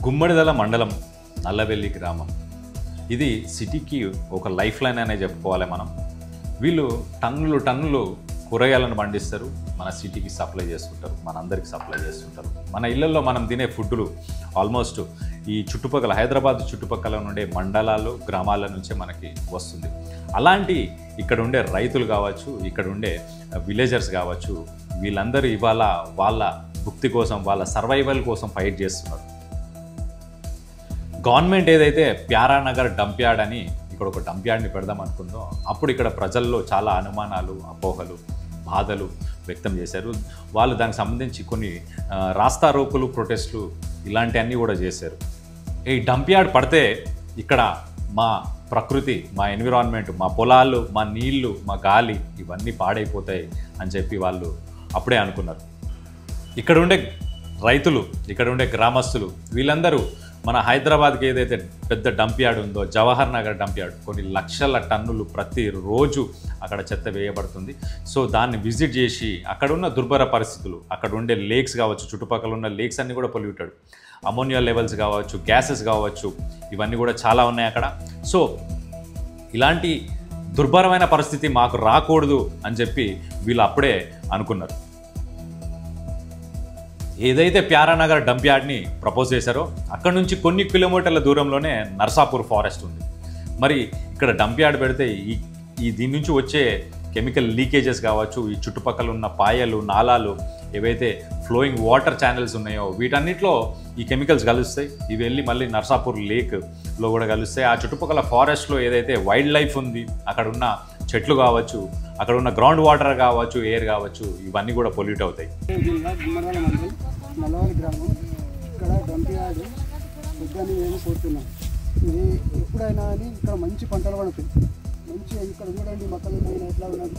గుమ్మడిదల మండలం నల్లవెల్లి గ్రామం. ఇది సిటీకి ఒక లైఫ్ లైన్ అనే చెప్పుకోవాలి మనం. వీళ్ళు టన్నులు కూరగాయలను పండిస్తారు, మన సిటీకి సప్లై చేస్తుంటారు, మనందరికి సప్లై చేస్తుంటారు. మన ఇళ్లలో మనం తినే ఫుడ్లు ఆల్మోస్ట్ ఈ చుట్టుపక్కల హైదరాబాద్ చుట్టుపక్కల ఉండే మండలాలు గ్రామాల నుంచే మనకి వస్తుంది. అలాంటి ఇక్కడ ఉండే రైతులు కావచ్చు, ఇక్కడ ఉండే విలేజర్స్ కావచ్చు, వీళ్ళందరూ ఇవాళ వాళ్ళ భుక్తి కోసం, వాళ్ళ సర్వైవల్ కోసం ఫైట్ చేస్తున్నారు. గవర్నమెంట్ ఏదైతే ప్యారానగర్ డంప్ యార్డ్ అని ఇక్కడ ఒక డంప్ యార్డ్ని పెడదాం అనుకుందో, అప్పుడు ఇక్కడ ప్రజల్లో చాలా అనుమానాలు, అపోహలు, బాధలు వ్యక్తం చేశారు. వాళ్ళు దానికి సంబంధించి కొన్ని రాస్తా రోకులు, ప్రొటెస్టులు ఇలాంటివన్నీ కూడా చేశారు. ఈ డంప్ యార్డ్ పడితే ఇక్కడ మా ప్రకృతి, మా ఎన్విరాన్మెంట్, మా పొలాలు, మా నీళ్లు, మా గాలి ఇవన్నీ పాడైపోతాయి అని చెప్పి వాళ్ళు అప్పుడే అనుకున్నారు. ఇక్కడ ఉండే రైతులు, ఇక్కడ ఉండే గ్రామస్తులు వీళ్ళందరూ మన హైదరాబాద్కి ఏదైతే పెద్ద డంప్ యార్డ్ ఉందో, జవహర్ నగర్ డంప్ యార్డ్, కొన్ని లక్షల టన్నులు ప్రతిరోజు అక్కడ చెత్త వేయబడుతుంది. సో దాన్ని విజిట్ చేసి అక్కడ ఉన్న దుర్భర పరిస్థితులు, అక్కడ ఉండే లేక్స్ కావచ్చు, చుట్టుపక్కల ఉన్న లేక్స్ అన్నీ కూడా పొల్యూటెడ్, అమోనియా లెవెల్స్ కావచ్చు, గ్యాసెస్ కావచ్చు, ఇవన్నీ కూడా చాలా ఉన్నాయి అక్కడ. సో ఇలాంటి దుర్భరమైన పరిస్థితి మాకు రాకూడదు అని చెప్పి వీళ్ళు అప్పుడే అనుకున్నారు. ఏదైతే ప్యారానగర్ డంప్ యార్డ్ని ప్రపోజ్ చేశారో అక్కడ నుంచి కొన్ని కిలోమీటర్ల దూరంలోనే నర్సాపూర్ ఫారెస్ట్ ఉంది. మరి ఇక్కడ డంప్ యార్డ్ పెడితే దీని నుంచి వచ్చే కెమికల్ లీకేజెస్ కావచ్చు, ఈ చుట్టుపక్కల ఉన్న పాయలు, నాలాలు, ఏవైతే ఫ్లోయింగ్ వాటర్ ఛానల్స్ ఉన్నాయో వీటన్నిటిలో ఈ కెమికల్స్ కలుస్తాయి. ఇవి వెళ్ళి మళ్ళీ నర్సాపూర్ లేక్లో కూడా కలుస్తాయి. ఆ చుట్టుపక్కల ఫారెస్ట్లో ఏదైతే వైల్డ్ లైఫ్ ఉంది, అక్కడ ఉన్న చెట్లు కావచ్చు, అక్కడ ఉన్న గ్రౌండ్ వాటర్ కావచ్చు, ఎయిర్ కావచ్చు, ఇవన్నీ కూడా పొల్యూట్ అవుతాయి. నల్లవెల్లి గ్రామం, ఇక్కడ డంప్ యార్డ్ వద్దని మేము కోరుతున్నాం. ఇది ఎప్పుడైనా అని ఇక్కడ మంచి పంటలు పడుతాయి. మంచి ఇక్కడ చూడండి, మొక్కలు ఎట్లా ఉన్నది,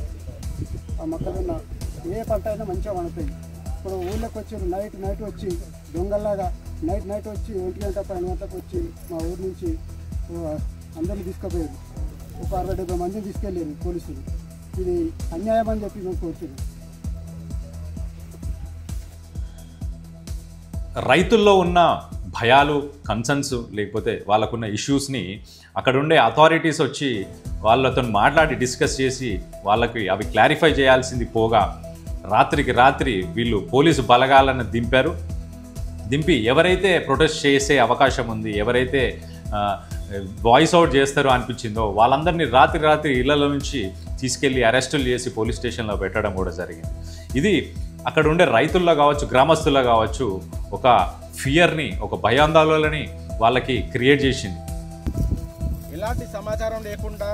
ఆ మొక్కలున్న ఏ పంట అయినా మంచిగా పడుతాయి. ఇప్పుడు ఊళ్ళోకి వచ్చి నైట్ వచ్చి దొంగల్లాగా నైట్ వచ్చి 1 గంట 12 గంటలకు వచ్చి మా ఊరి నుంచి అందరినీ తీసుకుపోయారు. ఒక 60-70 మందిని తీసుకెళ్ళారు పోలీసులు. ఇది అన్యాయం అని చెప్పి మేము కోరుతున్నాం. రైతుల్లో ఉన్న భయాలు, కన్సర్న్స్, లేకపోతే వాళ్ళకున్న ఇష్యూస్ని అక్కడ ఉండే అథారిటీస్ వచ్చి వాళ్ళతో మాట్లాడి డిస్కస్ చేసి వాళ్ళకి అవి క్లారిఫై చేయాల్సింది పోగా రాత్రికి రాత్రి వీళ్ళు పోలీసు బలగాలను దింపి ఎవరైతే ప్రొటెస్ట్ చేసే అవకాశం ఉంది, ఎవరైతే వాయిస్ అవుట్ చేస్తారో అనిపించిందో వాళ్ళందరినీ రాత్రి ఇళ్లలో నుంచి తీసుకెళ్ళి అరెస్టులు చేసి పోలీస్ స్టేషన్లో పెట్టడం కూడా జరిగింది. ఇది అక్కడ ఉండే రైతుల్లో కావచ్చు, గ్రామస్తుల్లో కావచ్చు, ఒక ఫియర్ని, ఒక భయాందోళనని వాళ్ళకి క్రియేట్ చేసింది. ఎలాంటి సమాచారం లేకుండా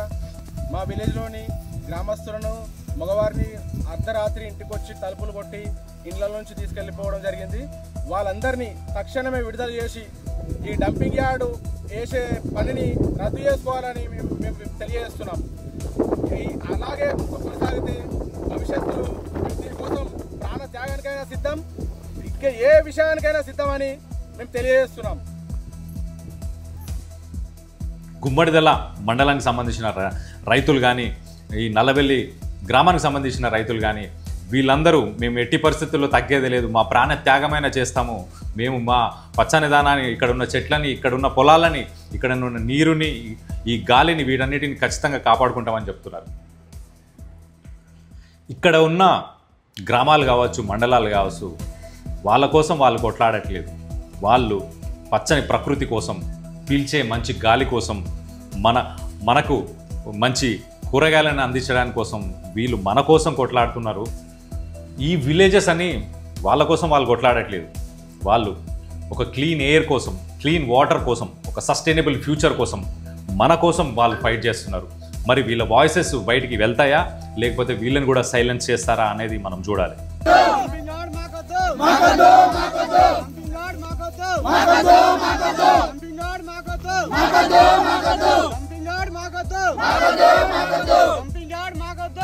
మా విలేజ్లోని గ్రామస్తులను, మగవారిని అర్ధరాత్రి ఇంటికి వచ్చి తలుపులు కొట్టి ఇండ్ల నుంచి తీసుకెళ్ళిపోవడం జరిగింది. వాళ్ళందరినీ తక్షణమే విడుదల చేసి ఈ డంపింగ్ యార్డు వేసే పనిని రద్దు చేసుకోవాలని మేము తెలియజేస్తున్నాం. అలాగే కొనసాగితే భవిష్యత్తులో దీనికోసం ప్రాణ త్యాగానికైనా సిద్ధం, ఇంకా ఏ విషయానికైనా సిద్ధమని మేము తెలియజేస్తున్నాం. గుమ్మడిదల మండలానికి సంబంధించిన రైతులు కానీ, ఈ నల్లవెల్లి గ్రామానికి సంబంధించిన రైతులు కానీ వీళ్ళందరూ మేము ఎట్టి పరిస్థితుల్లో తగ్గేది లేదు, మా ప్రాణ త్యాగమైన చేస్తాము, మేము మా పచ్చని దానాన్ని, ఇక్కడ ఉన్న చెట్లని, ఇక్కడ ఉన్న పొలాలని, ఇక్కడ ఉన్న నీరుని, ఈ గాలిని, వీటన్నిటిని ఖచ్చితంగా కాపాడుకుంటామని చెప్తున్నారు. ఇక్కడ ఉన్న గ్రామాలు కావచ్చు, మండలాలు కావచ్చు, వాళ్ళ కోసం వాళ్ళు కొట్లాడట్లేదు. వాళ్ళు పచ్చని ప్రకృతి కోసం, పీల్చే మంచి గాలి కోసం, మనకు మంచి కూరగాయలను అందించడానికి కోసం వీళ్ళు మన కోసం కొట్లాడుతున్నారు. ఈ విలేజెస్ అని వాళ్ళ కోసం వాళ్ళు కొట్లాడట్లేదు. వాళ్ళు ఒక క్లీన్ ఎయిర్ కోసం, క్లీన్ వాటర్ కోసం, ఒక సస్టైనబుల్ ఫ్యూచర్ కోసం, మన కోసం వాళ్ళు ఫైట్ చేస్తున్నారు. మరి వీళ్ళ వాయిసెస్ బయటికి వెళ్తాయా, లేకపోతే వీళ్ళని కూడా సైలెన్స్ చేస్తారా అనేది మనం చూడాలి. Dumping yard, Magato!